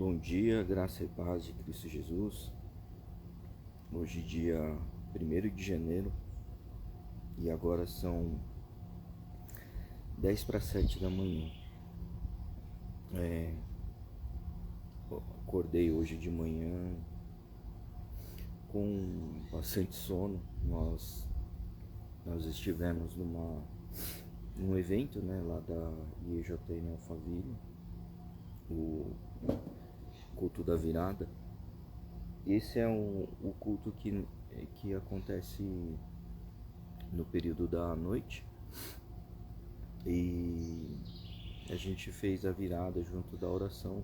Bom dia, graça e paz de Cristo Jesus. Hoje, dia 1º de janeiro, e agora são 10 para 7 da manhã. Acordei hoje de manhã com bastante sono. Nós estivemos num evento, lá da IEJT em Alphaville, o culto da virada. Esse é o culto que acontece no período da noite, e a gente fez a virada junto da oração,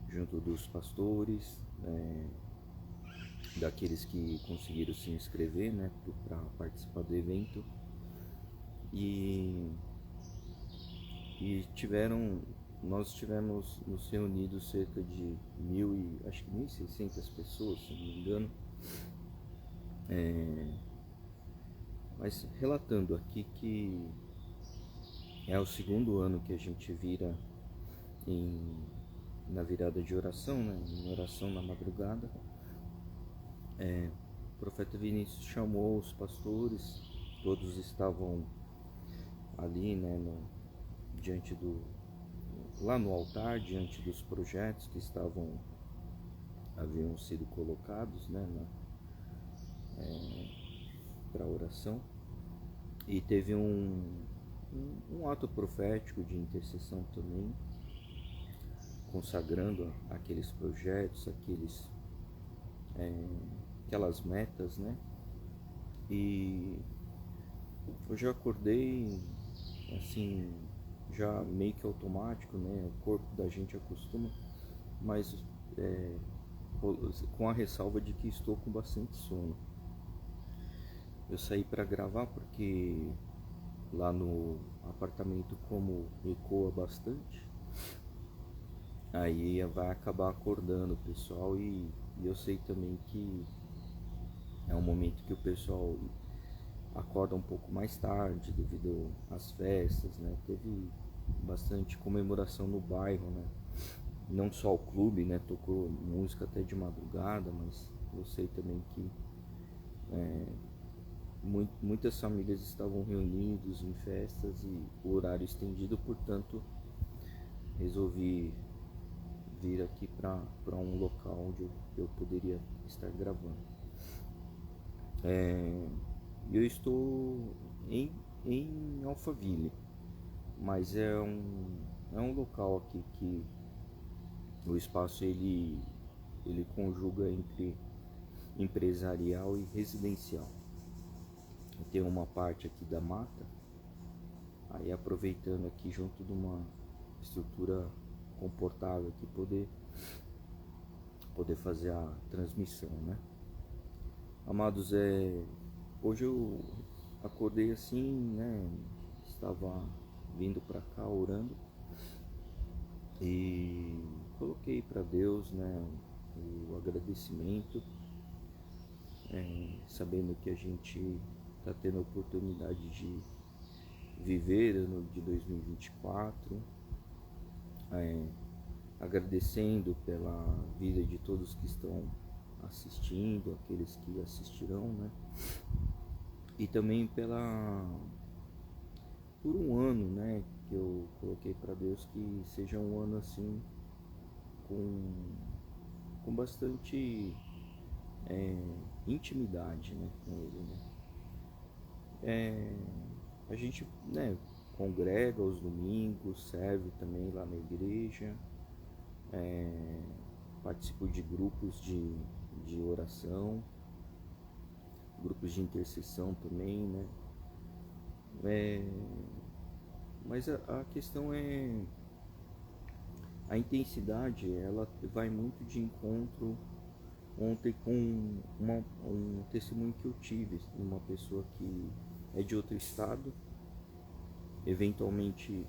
junto dos pastores, daqueles que conseguiram se inscrever, para participar do evento, e nós tivemos nos reunidos cerca de 1.600 pessoas, se não me engano. Mas relatando aqui que é o segundo ano que a gente vira na virada de oração, em oração na madrugada. O profeta Vinícius chamou os pastores, todos estavam ali, lá no altar, diante dos projetos que haviam sido colocados, para oração, e teve um ato profético de intercessão também, consagrando aqueles projetos, aquelas metas, E hoje eu acordei assim, já meio que automático, o corpo da gente acostuma, mas com a ressalva de que estou com bastante sono. Eu saí para gravar porque lá no apartamento, como ecoa bastante, aí vai acabar acordando o pessoal, e eu sei também que é um momento que o pessoal acorda um pouco mais tarde devido às festas, Teve bastante comemoração no bairro, Não só o clube, tocou música até de madrugada, mas eu sei também que muitas famílias estavam reunidas em festas e o horário estendido, portanto resolvi vir aqui para um local onde eu poderia estar gravando. Eu estou em Alphaville, mas é um local aqui que o espaço ele conjuga entre empresarial e residencial. Tem uma parte aqui da mata, aí aproveitando aqui junto de uma estrutura confortável aqui, poder fazer a transmissão, Amados, hoje eu acordei assim, estava vindo para cá orando e coloquei para Deus, o agradecimento, sabendo que a gente está tendo a oportunidade de viver ano de 2024, agradecendo pela vida de todos que estão assistindo, aqueles que assistirão, e também por um ano, que eu coloquei para Deus, que seja um ano assim com bastante intimidade, com Ele, A gente, congrega aos domingos, serve também lá na igreja, participo de grupos de oração, grupos de intercessão também, mas a questão é a intensidade. Ela vai muito de encontro ontem com um testemunho que eu tive, uma pessoa que é de outro estado. Eventualmente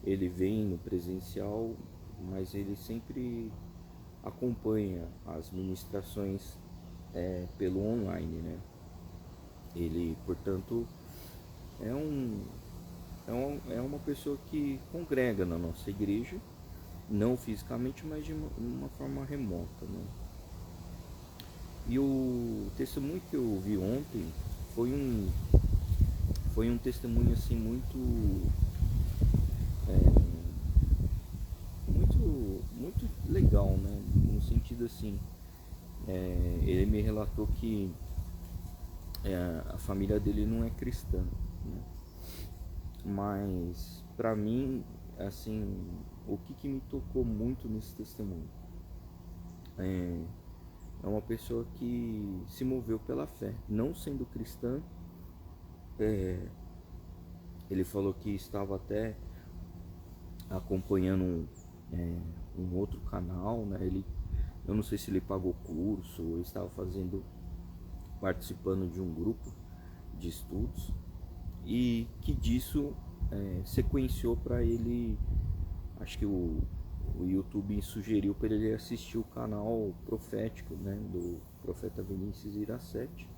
ele vem no presencial, mas ele sempre acompanha as ministrações pelo online, Ele, portanto, é uma pessoa que congrega na nossa igreja, não fisicamente, mas de uma forma remota, né? E o testemunho que eu vi ontem foi um, foi um testemunho assim muito legal, né? No sentido assim, ele me relatou que a família dele não é cristã, né? Mas para mim, assim, o que me tocou muito nesse testemunho é uma pessoa que se moveu pela fé, não sendo cristã. Ele falou que estava até acompanhando um outro canal, né? Eu não sei se ele pagou curso ou estava participando de um grupo de estudos, e que disso sequenciou para ele. Acho que o YouTube sugeriu para ele assistir o canal profético, né, do profeta Vinícius Iracete.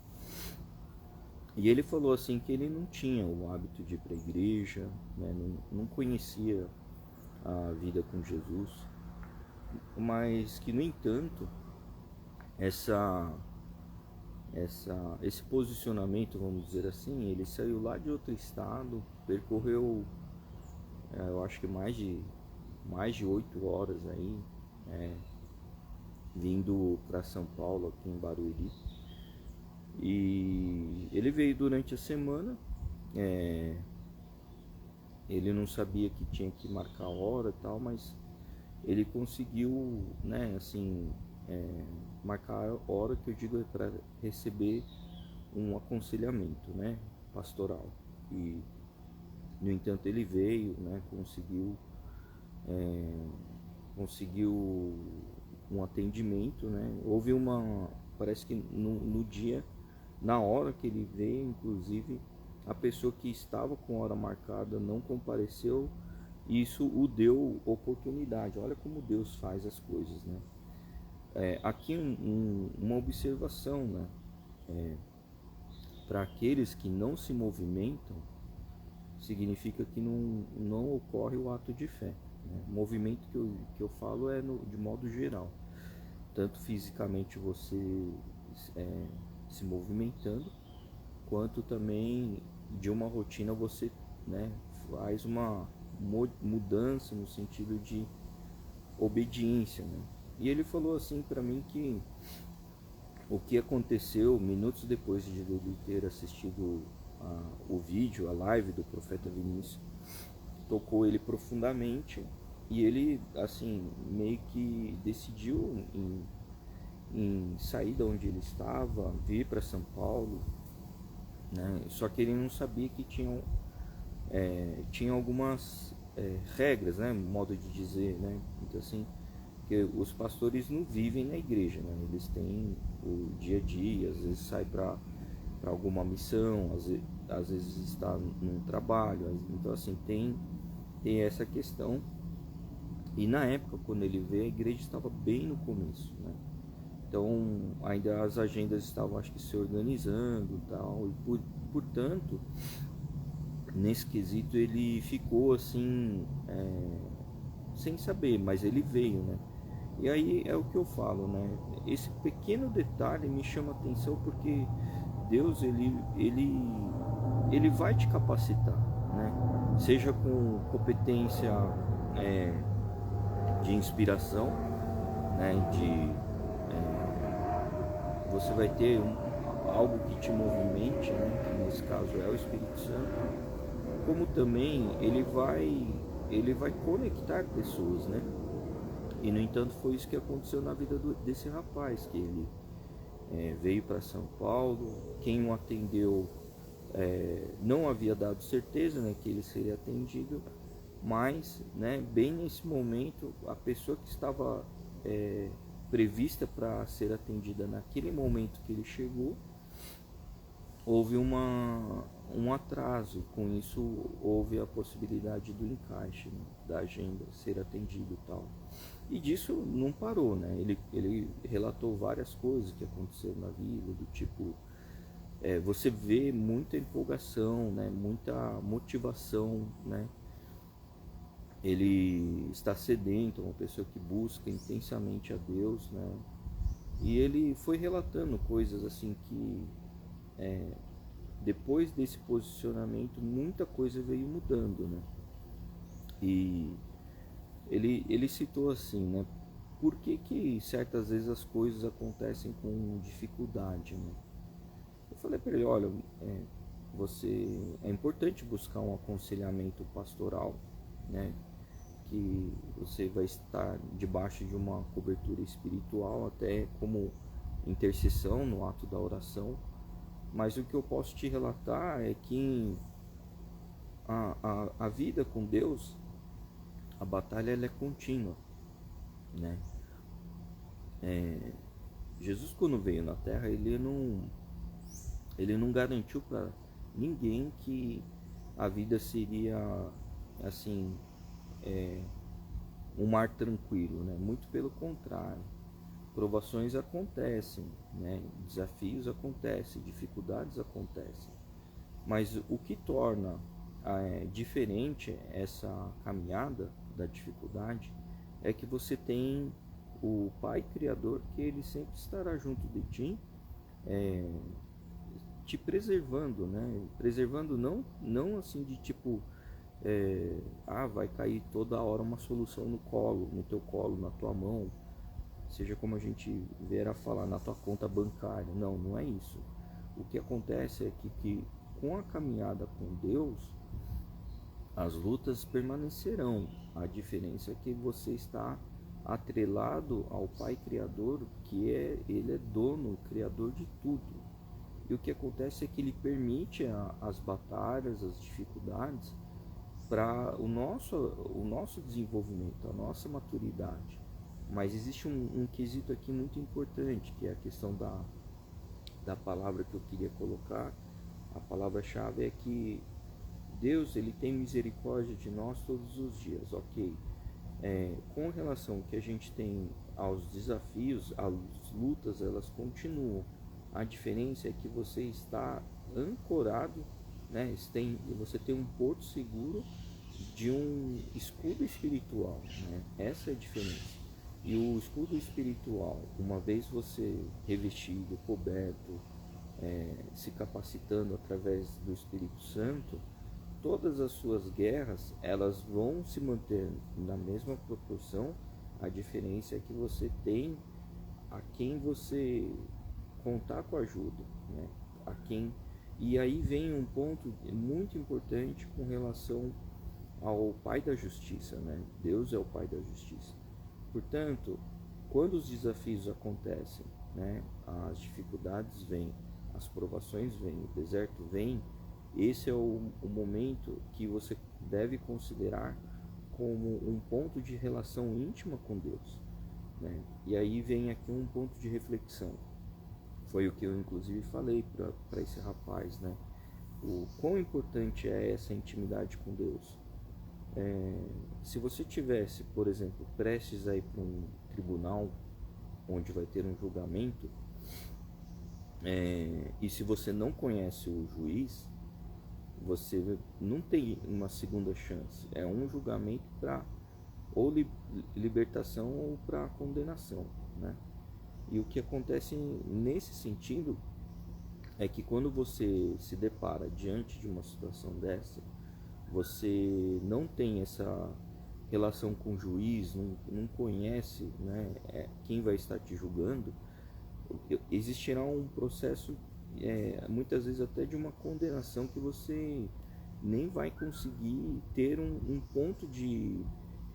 E ele falou assim que ele não tinha o hábito de ir para a igreja, né, não conhecia a vida com Jesus, mas que, no entanto, esse posicionamento, vamos dizer assim, ele saiu lá de outro estado, percorreu, eu acho que mais de 8 horas aí, vindo para São Paulo, aqui em Barueri. E ele veio durante a semana, ele não sabia que tinha que marcar a hora e tal, mas ele conseguiu, né, assim, marcar a hora, que eu digo é para receber um aconselhamento, né, pastoral. E, no entanto, ele veio, né, conseguiu um atendimento, né. Houve parece que no dia, na hora que ele veio, inclusive, a pessoa que estava com a hora marcada não compareceu, e isso o deu oportunidade. Olha como Deus faz as coisas, né? Aqui uma observação, né? Para aqueles que não se movimentam, significa que não ocorre o ato de fé, né? O movimento que eu falo é de modo geral, tanto fisicamente você se movimentando, quanto também de uma rotina você, né, faz uma mudança no sentido de obediência, né? E ele falou assim para mim que o que aconteceu minutos depois de ele ter assistido o vídeo, a live do profeta Vinícius, tocou ele profundamente, e ele, assim, meio que decidiu em sair de onde ele estava, vir para São Paulo, né? Só que ele não sabia que tinha algumas regras, né, modo de dizer, né? Então, assim, que os pastores não vivem na igreja, né? Eles têm o dia a dia, às vezes sai para alguma missão, às vezes está num trabalho. Então, assim, tem essa questão. E na época, quando ele veio, a igreja estava bem no começo, né? Então, ainda as agendas estavam, acho que, se organizando e tal, e portanto, nesse quesito ele ficou assim, sem saber, mas ele veio, né? E aí é o que eu falo, né? Esse pequeno detalhe me chama a atenção, porque Deus, ele vai te capacitar, né? Seja com competência de inspiração, né? Você vai ter algo que te movimente, né? Que nesse caso é o Espírito Santo. Como também ele vai conectar pessoas, né? E, no entanto, foi isso que aconteceu na vida desse rapaz, que ele veio para São Paulo. Quem o atendeu não havia dado certeza, né, que ele seria atendido, mas, né, bem nesse momento, a pessoa que estava prevista para ser atendida naquele momento que ele chegou, houve um atraso, e com isso houve a possibilidade do encaixe, né, da agenda ser atendido e tal. E disso não parou, né? Ele relatou várias coisas que aconteceram na vida, do tipo, você vê muita empolgação, né? Muita motivação, né? ele está sedento, uma pessoa que busca intensamente a Deus, né? E ele foi relatando coisas assim que depois desse posicionamento muita coisa veio mudando, né? E ele citou assim, né? Por que certas vezes as coisas acontecem com dificuldade, né? Eu falei para ele, olha, é importante buscar um aconselhamento pastoral, né? Que você vai estar debaixo de uma cobertura espiritual, até como intercessão no ato da oração. Mas o que eu posso te relatar é que a vida com Deus, a batalha ela é contínua, né? Jesus, quando veio na Terra, ele não garantiu para ninguém que a vida seria assim, um mar tranquilo, né? Muito pelo contrário. Provações acontecem, né? Desafios acontecem, dificuldades acontecem. Mas o que torna diferente essa caminhada da dificuldade é que você tem o Pai Criador, que ele sempre estará junto de ti, te preservando, né? Preservando não assim de tipo, vai cair toda hora uma solução no colo, no teu colo, na tua mão, seja como a gente vier a falar, na tua conta bancária. Não, não é isso. O que acontece é que com a caminhada com Deus, as lutas permanecerão. A diferença é que você está atrelado ao Pai Criador, que ele é dono, criador de tudo. E o que acontece é que ele permite as batalhas, as dificuldades para o nosso desenvolvimento, a nossa maturidade. Mas existe um quesito aqui muito importante, que é a questão da palavra que eu queria colocar. A palavra-chave é que Deus ele tem misericórdia de nós todos os dias, ok? Com relação ao que a gente tem aos desafios, as lutas, elas continuam. A diferença é que você está ancorado, né? Você tem um porto seguro de um escudo espiritual, né? Essa é a diferença. E o escudo espiritual, uma vez você revestido, coberto, se capacitando através do Espírito Santo, todas as suas guerras elas vão se manter na mesma proporção. A diferença é que você tem a quem você contar com ajuda, né? A quem E aí vem um ponto muito importante com relação ao Pai da Justiça, né? Deus é o Pai da Justiça. Portanto, quando os desafios acontecem, né? As dificuldades vêm, as provações vêm, o deserto vem. Esse é o momento que você deve considerar como um ponto de relação íntima com Deus, né? E aí vem aqui um ponto de reflexão. Foi o que eu inclusive falei para esse rapaz, né? O quão importante é essa intimidade com Deus. Se você tivesse, por exemplo, prestes a ir para um tribunal onde vai ter um julgamento, e se você não conhece o juiz, você não tem uma segunda chance. É um julgamento para ou libertação ou para condenação, né? E o que acontece nesse sentido é que quando você se depara diante de uma situação dessa, você não tem essa relação com o juiz, não conhece, né, quem vai estar te julgando, existirá um processo, muitas vezes até de uma condenação, que você nem vai conseguir ter um ponto de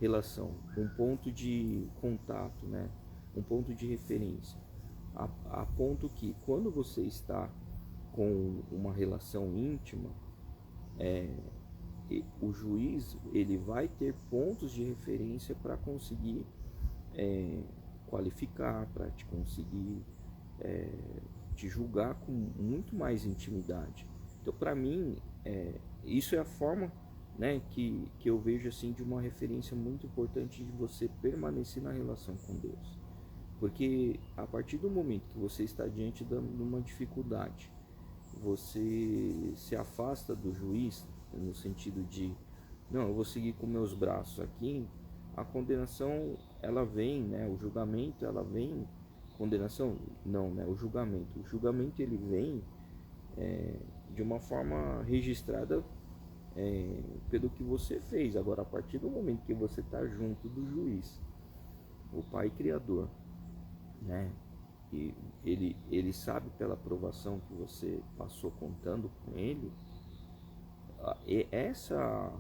relação, um ponto de contato, né, um ponto de referência, a ponto que quando você está com uma relação íntima, o juiz ele vai ter pontos de referência para conseguir qualificar, para te conseguir te julgar com muito mais intimidade. Então, para mim, isso é a forma, né, que eu vejo assim de uma referência muito importante de você permanecer na relação com Deus. Porque a partir do momento que você está diante de uma dificuldade, você se afasta do juiz, no sentido de não, eu vou seguir com meus braços aqui, a condenação ela vem, né? O julgamento ela vem, condenação não, né? O julgamento ele vem de uma forma registrada pelo que você fez. Agora, a partir do momento que você está junto do juiz, o Pai Criador, né? E ele sabe pela provação que você passou contando com ele, e essa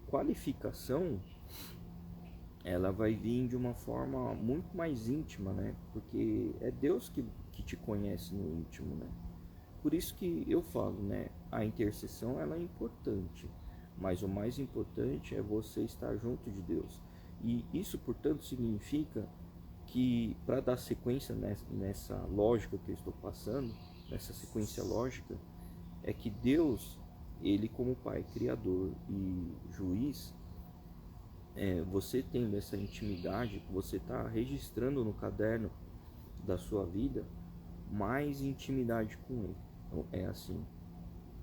qualificação ela vai vir de uma forma muito mais íntima, né? Porque é Deus que te conhece no íntimo, né? Por isso que eu falo, né? A intercessão ela é importante, mas o mais importante é você estar junto de Deus. E isso, portanto, significa que para dar sequência nessa lógica que eu estou passando, nessa sequência lógica, é que Deus, ele como Pai Criador e Juiz, você tendo essa intimidade, você está registrando no caderno da sua vida mais intimidade com Ele. Então é assim,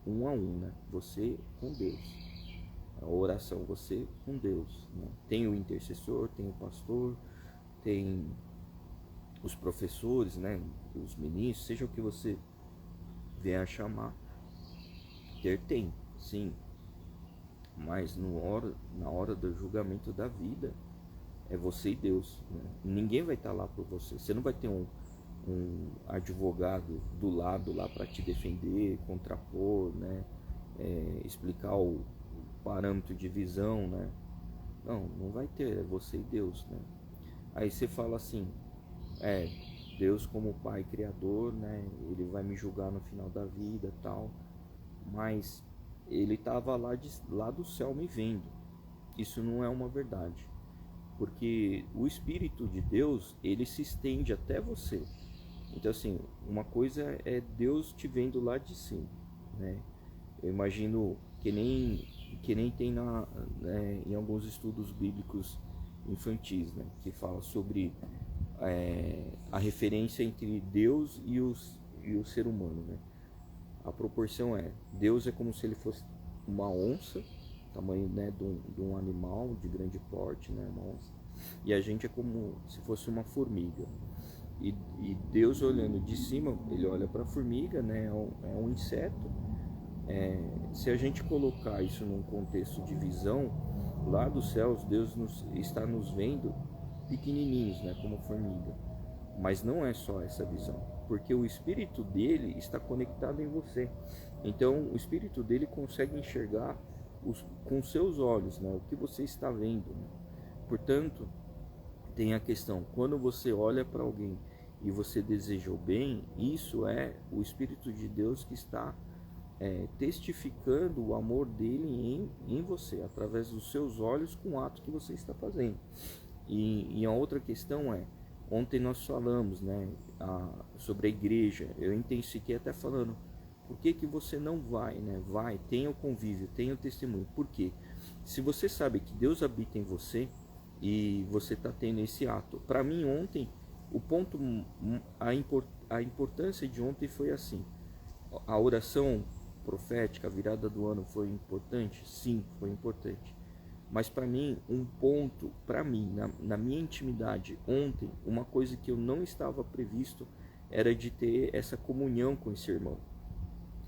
um a um, né? Você com Deus. A oração, você com Deus, né? Tem o intercessor, tem o pastor, tem os professores, né? Os ministros, seja o que você vier a chamar. Tem, sim. Mas na hora do julgamento da vida, é você e Deus, né? Ninguém vai estar lá por você. Você não vai ter um advogado do lado lá para te defender, contrapor, né? Explicar o parâmetro de visão, né? Não vai ter, é você e Deus, né? Aí você fala assim, Deus como Pai Criador, né? Ele vai me julgar no final da vida, tal. Mas ele estava lá do céu me vendo. Isso não é uma verdade, porque o Espírito de Deus ele se estende até você. Então assim, uma coisa é Deus te vendo lá de cima, né? Eu imagino que nem tem em alguns estudos bíblicos infantis, né? Que fala sobre a referência entre Deus e o ser humano, né? A proporção Deus é como se ele fosse uma onça, tamanho, né, de um animal de grande porte, né, uma onça, e a gente é como se fosse uma formiga. E Deus olhando de cima, ele olha para a formiga, né, é um inseto. Se a gente colocar isso num contexto de visão, lá dos céus Deus está nos vendo pequenininhos, né, como formiga. Mas não é só essa visão, porque o espírito dele está conectado em você. Então o espírito dele consegue enxergar com seus olhos, né, o que você está vendo, né? Portanto, tem a questão, quando você olha para alguém e você deseja o bem, isso é o Espírito de Deus que está testificando o amor dele em você, através dos seus olhos, com o ato que você está fazendo. E a outra questão ontem nós falamos, né, sobre a igreja. Eu intensifiquei até falando, por que você não vai, né? Vai, tenha o convívio, tenha o testemunho. Por quê? Se você sabe que Deus habita em você e você está tendo esse ato. Para mim ontem, o ponto, a importância de ontem foi assim. A oração profética, a virada do ano foi importante? Sim, foi importante. Mas para mim, um ponto, para mim, na minha intimidade, ontem, uma coisa que eu não estava previsto era de ter essa comunhão com esse irmão.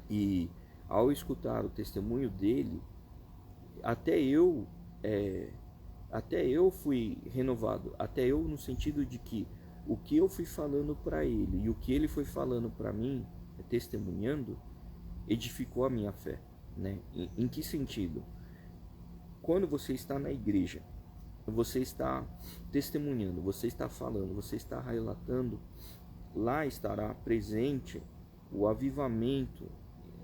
E ao escutar o testemunho dele, até eu, até eu fui renovado, até eu no sentido de que o que eu fui falando para ele e o que ele foi falando para mim, testemunhando, edificou a minha fé, né? Em que sentido? Quando você está na igreja, você está testemunhando, você está falando, você está relatando, lá estará presente o avivamento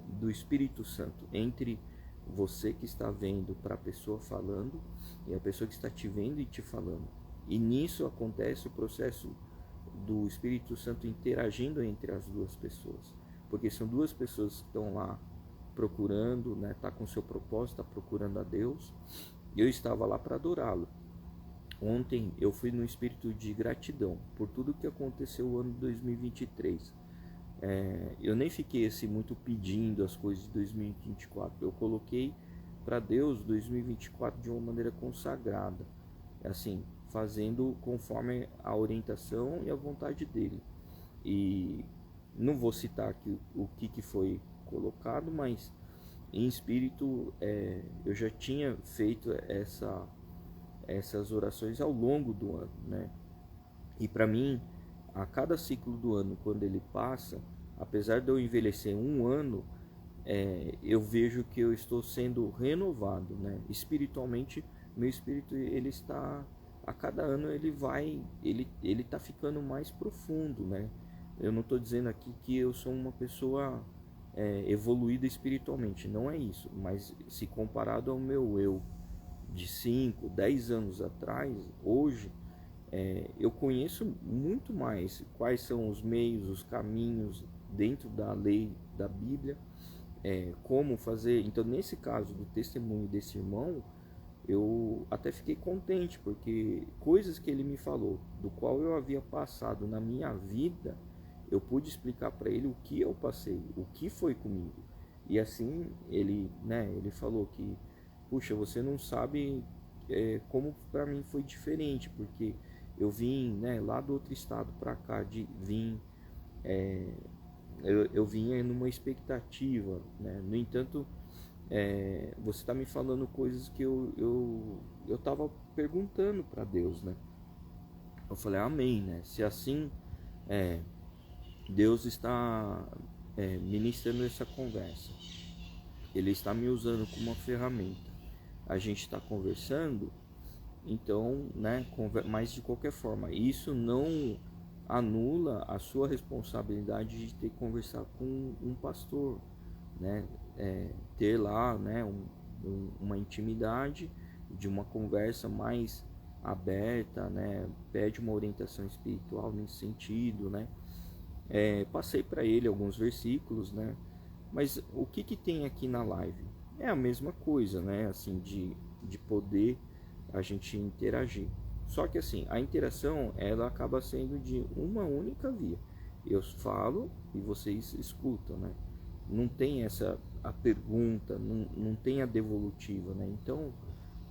do Espírito Santo entre você que está vendo para a pessoa falando e a pessoa que está te vendo e te falando. E nisso acontece o processo do Espírito Santo interagindo entre as duas pessoas, porque são duas pessoas que estão lá procurando, né, tá com seu propósito, tá procurando a Deus. Eu estava lá para adorá-lo. Ontem eu fui no espírito de gratidão por tudo que aconteceu no ano de 2023. Eu nem fiquei assim muito pedindo as coisas de 2024. Eu coloquei para Deus 2024 de uma maneira consagrada, assim, fazendo conforme a orientação e a vontade dele. E não vou citar aqui o que foi colocado, mas em espírito eu já tinha feito essas orações ao longo do ano, né? E para mim, a cada ciclo do ano, quando ele passa, apesar de eu envelhecer um ano, eu vejo que eu estou sendo renovado, né? Espiritualmente, meu espírito ele está, a cada ano ele está ficando mais profundo, né? Eu não estou dizendo aqui que eu sou uma pessoa evoluída espiritualmente, não é isso, mas se comparado ao meu eu de 5, 10 anos atrás, hoje eu conheço muito mais quais são os meios, os caminhos dentro da lei da Bíblia, como fazer. Então, nesse caso do testemunho desse irmão, eu até fiquei contente, porque coisas que ele me falou, do qual eu havia passado na minha vida, eu pude explicar para ele o que eu passei, o que foi comigo. E assim ele falou que, puxa, você não sabe como para mim foi diferente, porque eu vim, né, lá do outro estado para cá, eu vinha numa expectativa, né? No entanto, você está me falando coisas que eu estava perguntando para Deus, né? Eu falei, amém, né? Se assim Deus está ministrando essa conversa, Ele está me usando como uma ferramenta, a gente está conversando, então, né? Mas de qualquer forma, isso não anula a sua responsabilidade de ter que conversar com um pastor, né? Ter lá, né, uma intimidade de uma conversa mais aberta, né? Pede uma orientação espiritual nesse sentido, né? Passei para ele alguns versículos, né? Mas o que tem aqui na live? É a mesma coisa, né? Assim, de poder a gente interagir. Só que assim, a interação ela acaba sendo de uma única via. Eu falo e vocês escutam, né? Não tem a pergunta, não tem a devolutiva, né? Então,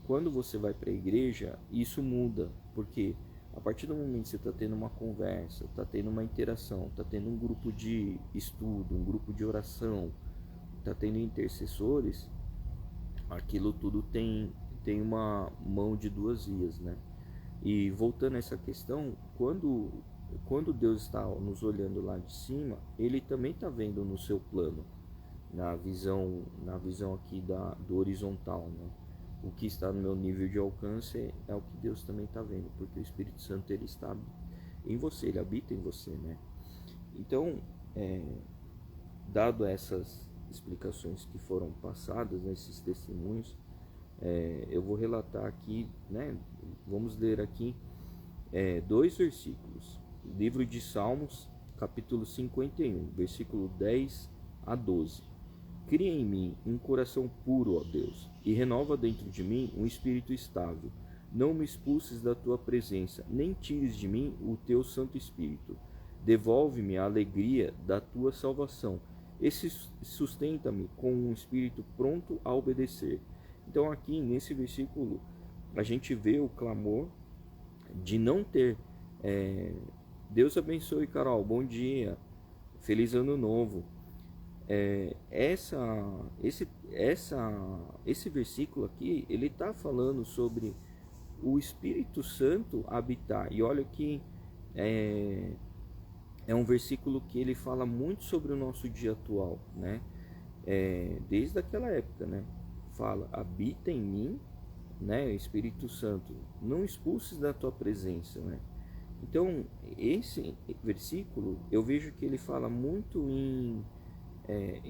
quando você vai para a igreja, isso muda, porque a partir do momento que você está tendo uma conversa, está tendo uma interação, está tendo um grupo de estudo, um grupo de oração, está tendo intercessores, aquilo tudo tem uma de duas vias, né? E voltando a essa questão, quando Deus está nos olhando lá de cima, Ele também está vendo no seu plano, na visão aqui do horizontal, né? O que está no meu nível de alcance é o que Deus também está vendo, porque o Espírito Santo ele está em você, ele habita em você, né? Então, dado essas explicações que foram passadas, nesses testemunhos, eu vou relatar aqui, né? Vamos ler aqui 2 versículos. Livro de Salmos, capítulo 51, versículo 10 a 12. Cria em mim um coração puro, ó Deus, e renova dentro de mim um espírito estável. Não me expulses da tua presença, nem tires de mim o teu Santo Espírito. Devolve-me a alegria da tua salvação, e sustenta-me com um espírito pronto a obedecer. Então aqui nesse versículo a gente vê o clamor de não ter. Deus abençoe, Carol, bom dia, feliz ano novo. Esse versículo aqui, ele está falando sobre o Espírito Santo habitar. E olha que é um versículo que ele fala muito sobre o nosso dia atual, né? Desde aquela época, né? Fala, habita em mim, né? Espírito Santo, não expulses da tua presença, né? Então, esse versículo, eu vejo que ele fala muito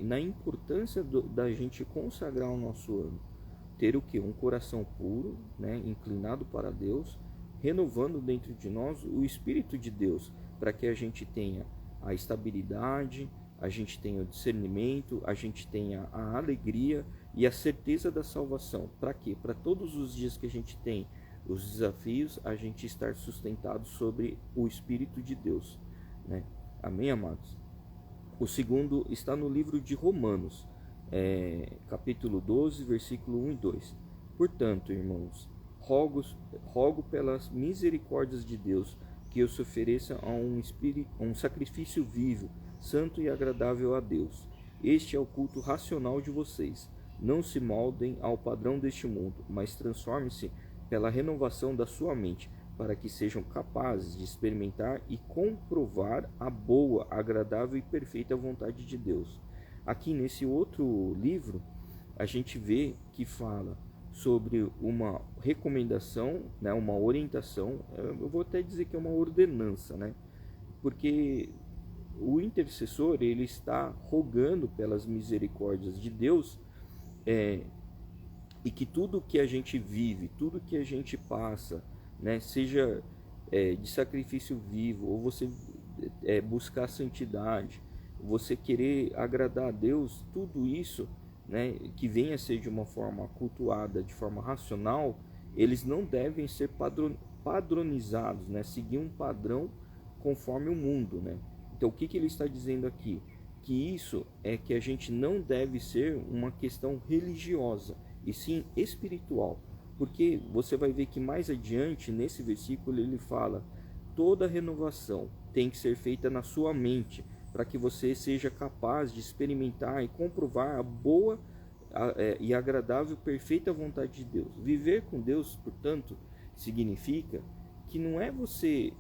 na importância da gente consagrar o nosso ano, ter o que? Um coração puro, né, inclinado para Deus, renovando dentro de nós o Espírito de Deus, para que a gente tenha a estabilidade, a gente tenha o discernimento, a gente tenha a alegria e a certeza da salvação. Para quê? Para todos os dias que a gente tem os desafios, a gente estar sustentado sobre o Espírito de Deus, né? Amém, amados? O segundo está no livro de Romanos, capítulo 12, versículo 1 e 2. Portanto, irmãos, rogo pelas misericórdias de Deus que eu se ofereça a um sacrifício vivo, santo e agradável a Deus. Este é o culto racional de vocês. Não se moldem ao padrão deste mundo, mas transformem-se pela renovação da sua mente, para que sejam capazes de experimentar e comprovar a boa, agradável e perfeita vontade de Deus. Aqui nesse outro livro, a gente vê que fala sobre uma recomendação, né, uma orientação, eu vou até dizer que é uma ordenança, né, porque o intercessor ele está rogando pelas misericórdias de Deus, e que tudo que a gente vive, tudo que a gente passa, né, seja de sacrifício vivo, ou você buscar a santidade, você querer agradar a Deus, tudo isso, né, que venha a ser de uma forma cultuada, de forma racional, eles não devem ser padronizados, né, seguir um padrão conforme o mundo, né. Então o que ele está dizendo aqui? Que isso é que a gente não deve ser uma questão religiosa, e sim espiritual, porque você vai ver que mais adiante nesse versículo ele fala: toda renovação tem que ser feita na sua mente, para que você seja capaz de experimentar e comprovar a boa e agradável, perfeita vontade de Deus. Viver com Deus, portanto, significa que não é você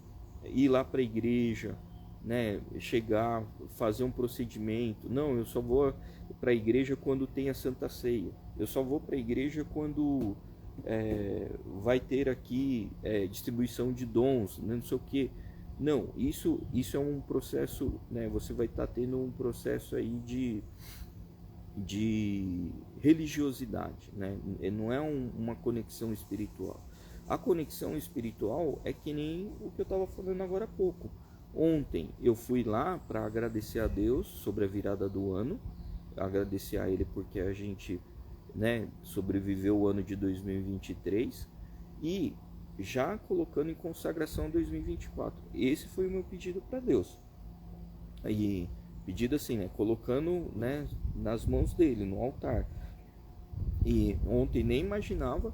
ir lá para a igreja, né, chegar, fazer um procedimento. Não, eu só vou para a igreja quando tem a Santa Ceia. Eu só vou para a igreja quando vai ter aqui distribuição de dons, né, não sei o que. Não, isso é um processo, né, você vai estar tendo um processo aí de religiosidade, né? Não é uma conexão espiritual. A conexão espiritual é que nem o que eu estava falando agora há pouco. Ontem eu fui lá para agradecer a Deus sobre a virada do ano, agradecer a Ele porque a gente, né, sobreviveu o ano de 2023 e já colocando em consagração 2024. Esse foi o meu pedido para Deus. E pedido assim, né, colocando, né, nas mãos dele, no altar. E ontem nem imaginava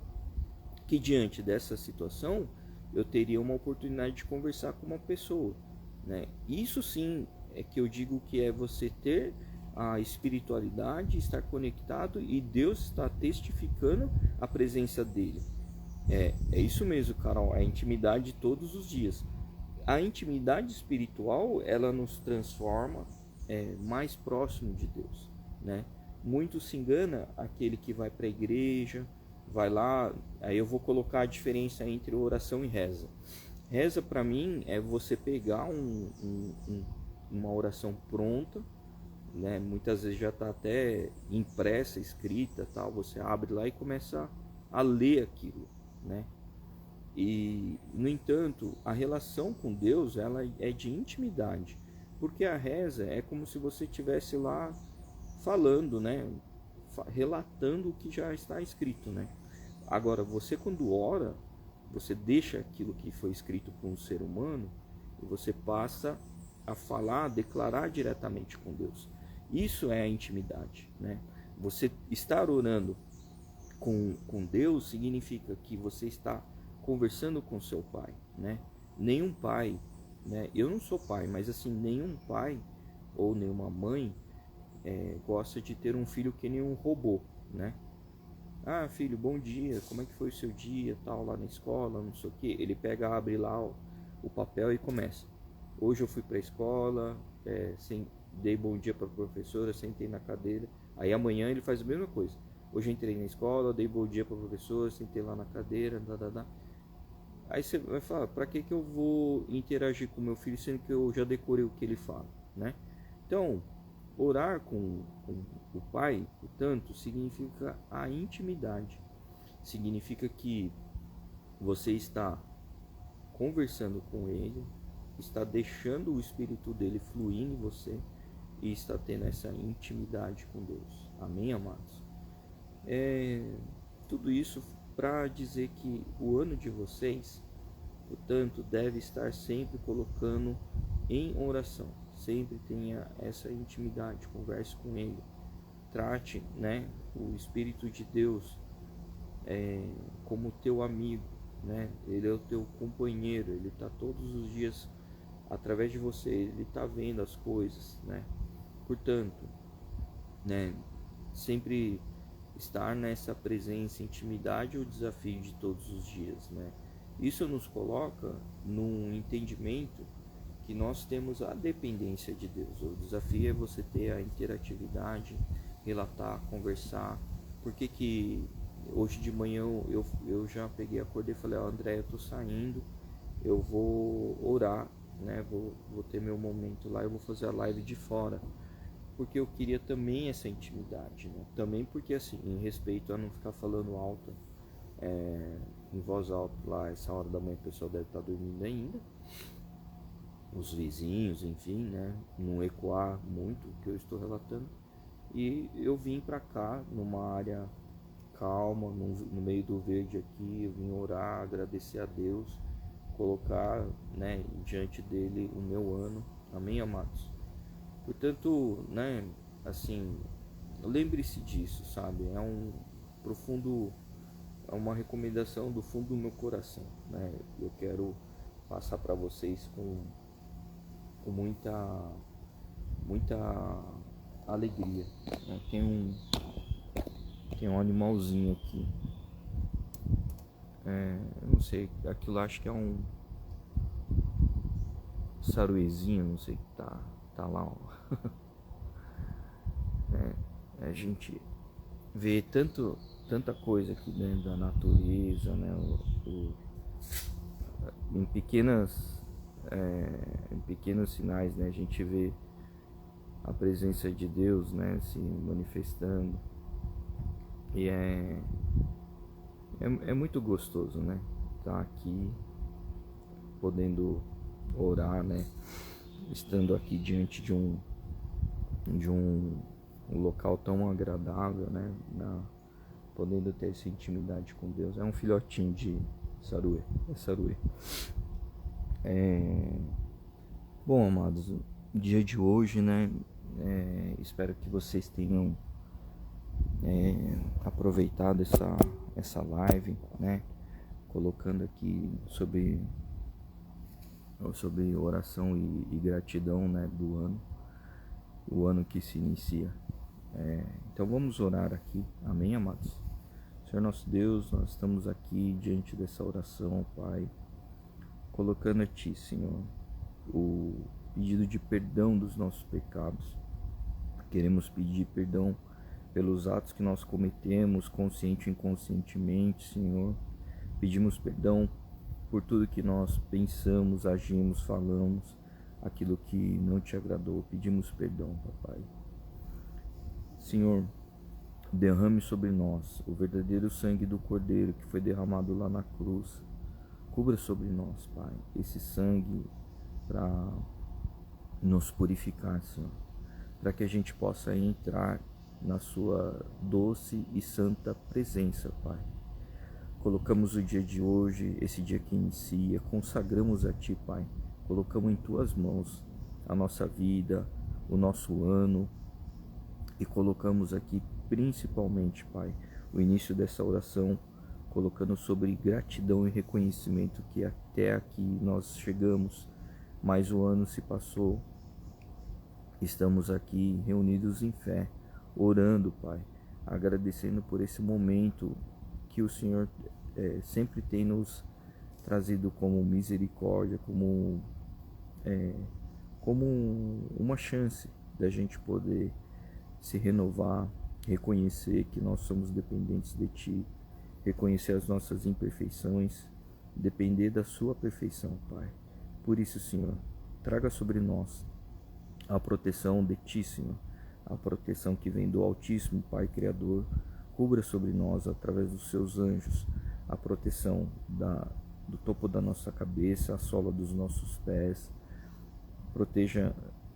que diante dessa situação eu teria uma oportunidade de conversar com uma pessoa, né? Isso sim é que eu digo que é você ter a espiritualidade, estar conectado e Deus está testificando a presença dele. É isso mesmo, Carol, a intimidade todos os dias. A intimidade espiritual, ela nos transforma mais próximo de Deus, né? Muito se engana aquele que vai para a igreja, vai lá, aí eu vou colocar a diferença entre oração e reza. Reza para mim é você pegar uma oração pronta, né? Muitas vezes já está até impressa, escrita, tal. Você abre lá e começa a ler aquilo, né? E no entanto, a relação com Deus ela é de intimidade, porque a reza é como se você estivesse lá falando, né? Relatando o que já está escrito, né? Agora, você quando ora, você deixa aquilo que foi escrito por um ser humano e você passa a falar, a declarar diretamente com Deus. Isso é a intimidade, né? Você estar orando com Deus significa que você está conversando com seu pai, né? Nenhum pai, né? Eu não sou pai, mas assim, nenhum pai ou nenhuma mãe gosta de ter um filho que nem um robô, né? Ah, filho, bom dia, como é que foi o seu dia, tal, lá na escola, não sei o que. Ele pega, abre lá o papel e começa. Hoje eu fui para a escola, dei bom dia para a professora, sentei na cadeira. Aí amanhã ele faz a mesma coisa. Hoje eu entrei na escola, dei bom dia para a professora, sentei lá na cadeira, Aí você vai falar, para que eu vou interagir com meu filho sendo que eu já decorei o que ele fala, né? Então, orar com o pai, portanto, significa a intimidade. Significa que você está conversando com ele, está deixando o espírito dele fluir em você e está tendo essa intimidade com Deus. Amém, amados? Tudo isso para dizer que o ano de vocês, portanto, deve estar sempre colocando em oração. Sempre tenha essa intimidade, converse com ele, trate, né, o Espírito de Deus como teu amigo, né? Ele é o teu companheiro, ele está todos os dias através de você, ele está vendo as coisas, né? Portanto, né, sempre estar nessa presença, intimidade, é o desafio de todos os dias, né? Isso nos coloca num entendimento que nós temos a dependência de Deus. O desafio é você ter a interatividade, relatar, conversar. Por que hoje de manhã eu já peguei, acordei e falei, André, eu tô saindo, eu vou orar, né? Vou ter meu momento lá, eu vou fazer a live de fora. Porque eu queria também essa intimidade, né? Também porque, assim, em respeito a não ficar falando alto, em voz alta lá, essa hora da manhã o pessoal deve estar dormindo ainda, os vizinhos, enfim, né? Não ecoar muito o que eu estou relatando. E eu vim para cá, numa área calma, no meio do verde aqui, eu vim orar, agradecer a Deus, colocar, né, diante dele o meu ano. Amém, amados? Portanto, né, assim, lembre-se disso, sabe? É uma recomendação do fundo do meu coração, né? Eu quero passar para vocês com muita alegria, né? Tem um animalzinho aqui, eu não sei, aquilo acho que é um saruezinho, não sei, tá lá, ó. A gente vê tanta coisa aqui dentro da natureza, né? Em pequenos sinais, né? A gente vê a presença de Deus, né, se manifestando, e é muito gostoso, né? Tá aqui podendo orar, né? Estando aqui diante de um local tão agradável, né? Podendo ter essa intimidade com Deus. É um filhotinho de saruê. É saruê. Bom, amados, dia de hoje, né? Espero que vocês tenham aproveitado essa live, né? Colocando aqui sobre oração e gratidão, né, do ano, o ano que se inicia. Então vamos orar aqui, amém, amados? Senhor nosso Deus, nós estamos aqui diante dessa oração, Pai, colocando a Ti, Senhor, o pedido de perdão dos nossos pecados. Queremos pedir perdão pelos atos que nós cometemos, consciente ou inconscientemente, Senhor. Pedimos perdão por tudo que nós pensamos, agimos, falamos, aquilo que não Te agradou. Pedimos perdão, Papai. Senhor, derrame sobre nós o verdadeiro sangue do Cordeiro que foi derramado lá na cruz. Cubra sobre nós, Pai, esse sangue para nos purificar, Senhor, para que a gente possa entrar na Sua doce e santa presença, Pai. Colocamos o dia de hoje, esse dia que inicia, consagramos a Ti, Pai. Colocamos em Tuas mãos a nossa vida, o nosso ano, e colocamos aqui principalmente, Pai, o início dessa oração, colocando sobre gratidão e reconhecimento que até aqui nós chegamos, mais um ano se passou, estamos aqui reunidos em fé, orando, Pai, agradecendo por esse momento que o Senhor sempre tem nos trazido como misericórdia, como uma chance da gente poder se renovar, reconhecer que nós somos dependentes de Ti, reconhecer as nossas imperfeições, depender da Sua perfeição, Pai. Por isso, Senhor, traga sobre nós a proteção de Ti, Senhor, a proteção que vem do Altíssimo, Pai Criador. Cubra sobre nós, através dos Seus anjos, a proteção do topo da nossa cabeça, a sola dos nossos pés. Proteja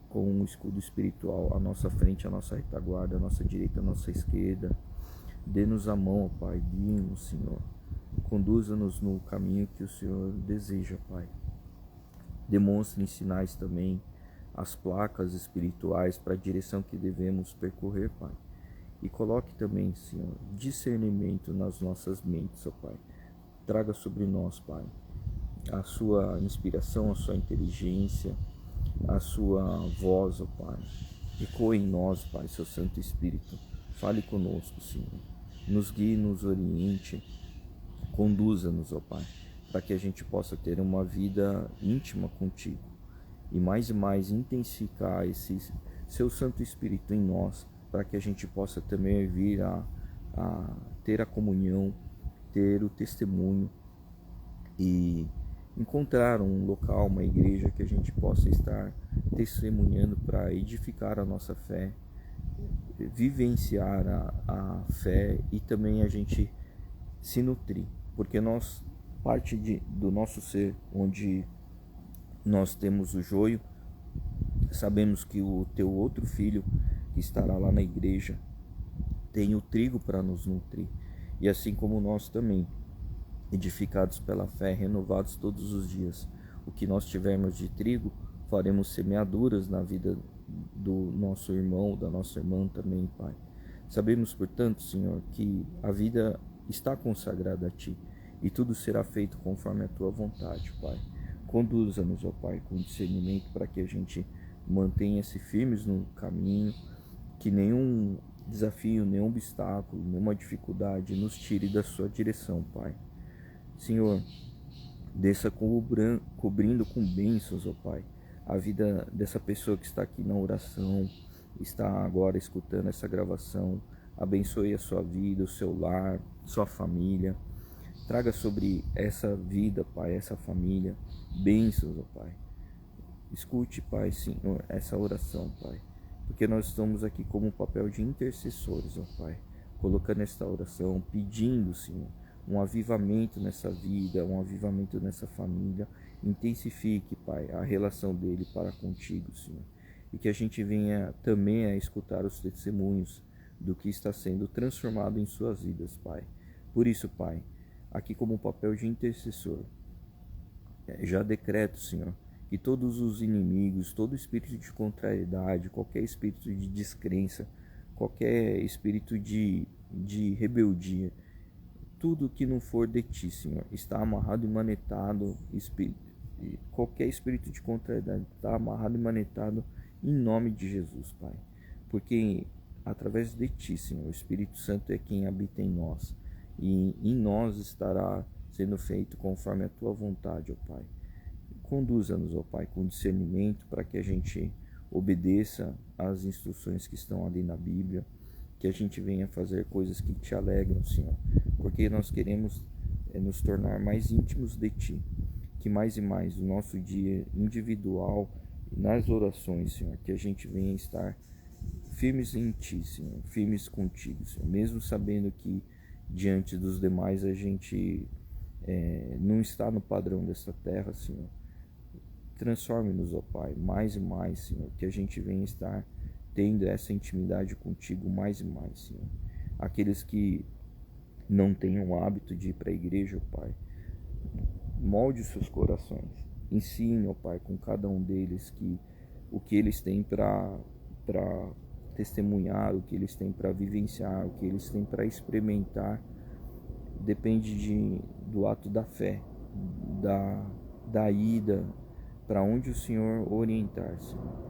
com um escudo espiritual a nossa frente, a nossa retaguarda, a nossa direita, a nossa esquerda. Dê-nos a mão, Pai, guie-nos, Senhor. Conduza-nos no caminho que o Senhor deseja, Pai. Demonstre em sinais também as placas espirituais para a direção que devemos percorrer, Pai. E coloque também, Senhor, discernimento nas nossas mentes, ó Pai. Traga sobre nós, Pai, a sua inspiração, a sua inteligência, a sua voz, ó Pai. Ecoe em nós, Pai, seu Santo Espírito. Fale conosco, Senhor. Nos guie, nos oriente, conduza-nos, ó Pai, para que a gente possa ter uma vida íntima contigo e mais intensificar esse seu Santo Espírito em nós, para que a gente possa também vir a ter a comunhão, ter o testemunho e encontrar um local, uma igreja que a gente possa estar testemunhando para edificar a nossa fé, vivenciar a fé e também a gente se nutrir, porque nós, parte do nosso ser, onde nós temos o joio, sabemos que o teu outro filho, que estará lá na igreja, tem o trigo para nos nutrir, e assim como nós também, edificados pela fé, renovados todos os dias, o que nós tivermos de trigo, faremos semeaduras na vida do nosso irmão, da nossa irmã também, Pai. Sabemos, portanto, Senhor, que a vida está consagrada a Ti, e tudo será feito conforme a Tua vontade, Pai. Conduza-nos, ó Pai, com discernimento, para que a gente mantenha-se firmes no caminho, que nenhum desafio, nenhum obstáculo, nenhuma dificuldade nos tire da Sua direção, Pai. Senhor, desça cobrindo com bênçãos, ó Pai, a vida dessa pessoa que está aqui na oração, está agora escutando essa gravação. Abençoe a sua vida, o seu lar, sua família. Traga sobre essa vida, Pai, essa família, bênçãos, ó Pai. Escute, Pai, Senhor, essa oração, Pai, porque nós estamos aqui como um papel de intercessores, ó Pai, colocando esta oração, pedindo, Senhor, um avivamento nessa vida, um avivamento nessa família. Intensifique, Pai, a relação dele para contigo, Senhor, e que a gente venha também a escutar os testemunhos do que está sendo transformado em suas vidas, Pai. Por isso, Pai, aqui como um papel de intercessor, já decreto, Senhor, que todos os inimigos, todo espírito de contrariedade, qualquer espírito de descrença, qualquer espírito de rebeldia, tudo que não for de Ti, Senhor, está amarrado e manetado. Qualquer espírito de contrariedade está amarrado e manetado em nome de Jesus, Pai. Porque através de Ti, Senhor, o Espírito Santo é quem habita em nós, e em nós estará sendo feito conforme a Tua vontade, ó Pai. Conduza-nos, ó Pai, com discernimento, para que a gente obedeça às instruções que estão ali na Bíblia, que a gente venha fazer coisas que Te alegram, Senhor, porque nós queremos nos tornar mais íntimos de Ti, que mais e mais o nosso dia individual, nas orações, Senhor, que a gente venha estar firmes em Ti, Senhor, firmes contigo, Senhor, mesmo sabendo que diante dos demais a gente não está no padrão dessa terra, Senhor. Transforme-nos, ó Pai, mais e mais, Senhor, que a gente venha estar tendo essa intimidade contigo mais e mais, Senhor. Aqueles que não têm o hábito de ir para a igreja, ó Pai, molde os seus corações. Ensine, ó Pai, com cada um deles que o que eles têm para testemunhar, o que eles têm para vivenciar, o que eles têm para experimentar, depende do ato da fé, da ida para onde o Senhor orientar, Senhor.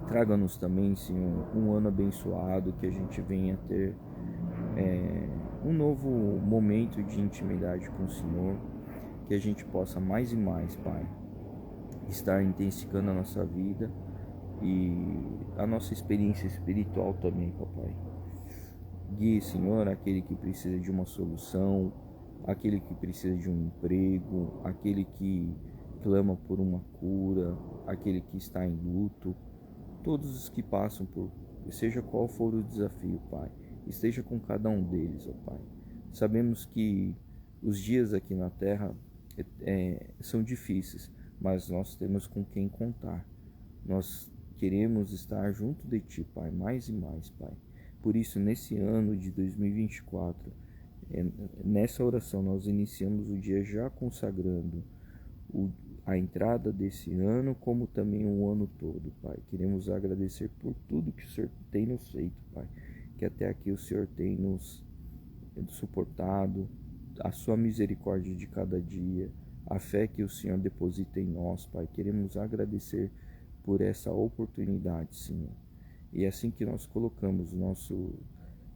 Traga-nos também, Senhor, um ano abençoado, que a gente venha ter um novo momento de intimidade com o Senhor, que a gente possa mais e mais, Pai, estar intensificando a nossa vida e a nossa experiência espiritual também, Papai. Guie, Senhor, aquele que precisa de uma solução, aquele que precisa de um emprego, aquele que clama por uma cura, aquele que está em luto, todos os que passam por, seja qual for o desafio, Pai, esteja com cada um deles, ó Pai. Sabemos que os dias aqui na terra são difíceis, mas nós temos com quem contar. Nós queremos estar junto de Ti, Pai, mais e mais, Pai. Por isso, nesse ano de 2024, nessa oração, nós iniciamos o dia já consagrando a entrada desse ano, como também o ano todo, Pai. Queremos agradecer por tudo que o Senhor tem nos feito, Pai. Que que até aqui o Senhor tem nos suportado, a sua misericórdia de cada dia, a fé que o Senhor deposita em nós, Pai. Queremos agradecer por essa oportunidade, Senhor. E é assim que nós colocamos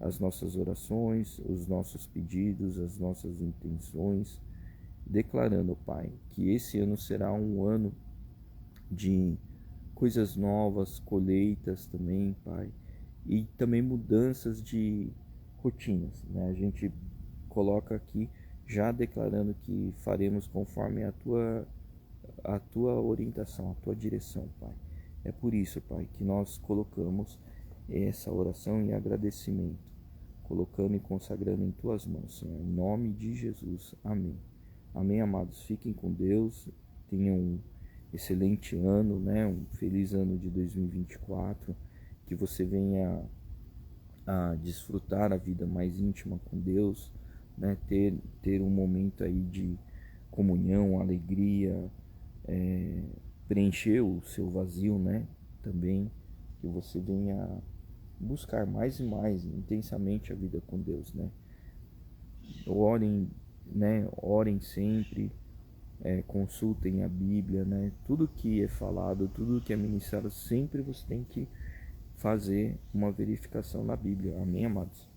as nossas orações, os nossos pedidos, as nossas intenções, declarando, Pai, que esse ano será um ano de coisas novas, colheitas também, Pai, e também mudanças de rotinas, né? A gente coloca aqui já declarando que faremos conforme a tua orientação, a tua direção, Pai. É por isso, Pai, que nós colocamos essa oração em agradecimento, colocando e consagrando em tuas mãos, Senhor, em nome de Jesus. Amém. Amém, amados. Fiquem com Deus, tenham um excelente ano, né? Um feliz ano de 2024, que você venha a desfrutar a vida mais íntima com Deus, né? Ter um momento aí de comunhão, alegria, preencher o seu vazio, né? Também que você venha buscar mais e mais intensamente a vida com Deus, né? Orem, né? Orem sempre, consultem a Bíblia, né? Tudo que é falado, tudo que é ministrado, sempre você tem que fazer uma verificação na Bíblia. Amém, amados?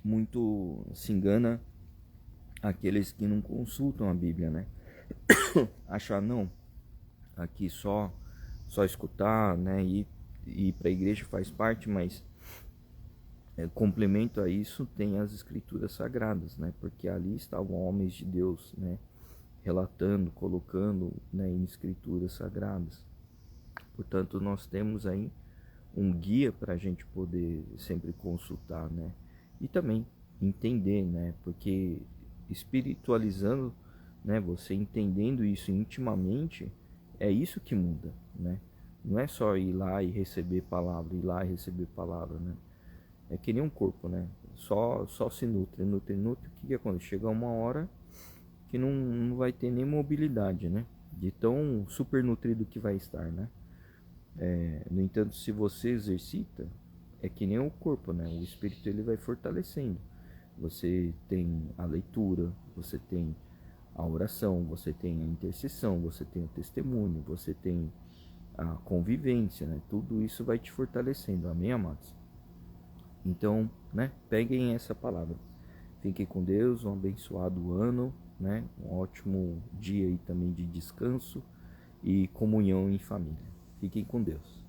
Muito se engana aqueles que não consultam a Bíblia, né? Achar, não, aqui só escutar, né? E ir para a igreja faz parte, mas complemento a isso tem as escrituras sagradas, né? Porque ali estavam homens de Deus, né? Relatando, colocando, né, em escrituras sagradas. Portanto, nós temos aí um guia para a gente poder sempre consultar, né? E também entender, né? Porque espiritualizando, né? Você entendendo isso intimamente, é isso que muda, né? Não é só ir lá e receber palavra, né? É que nem um corpo, né? Só se nutre. O que acontece? Chega uma hora que não vai ter nem mobilidade, né? De tão super nutrido que vai estar, né? No entanto, se você exercita, é que nem o corpo, né? O espírito ele vai fortalecendo. Você tem a leitura, você tem a oração, você tem a intercessão, você tem o testemunho, você tem a convivência, né? Tudo isso vai te fortalecendo. Amém, amados? Então, né? Peguem essa palavra. Fiquem com Deus, um abençoado ano, né? Um ótimo dia aí também de descanso e comunhão em família. Fiquem com Deus.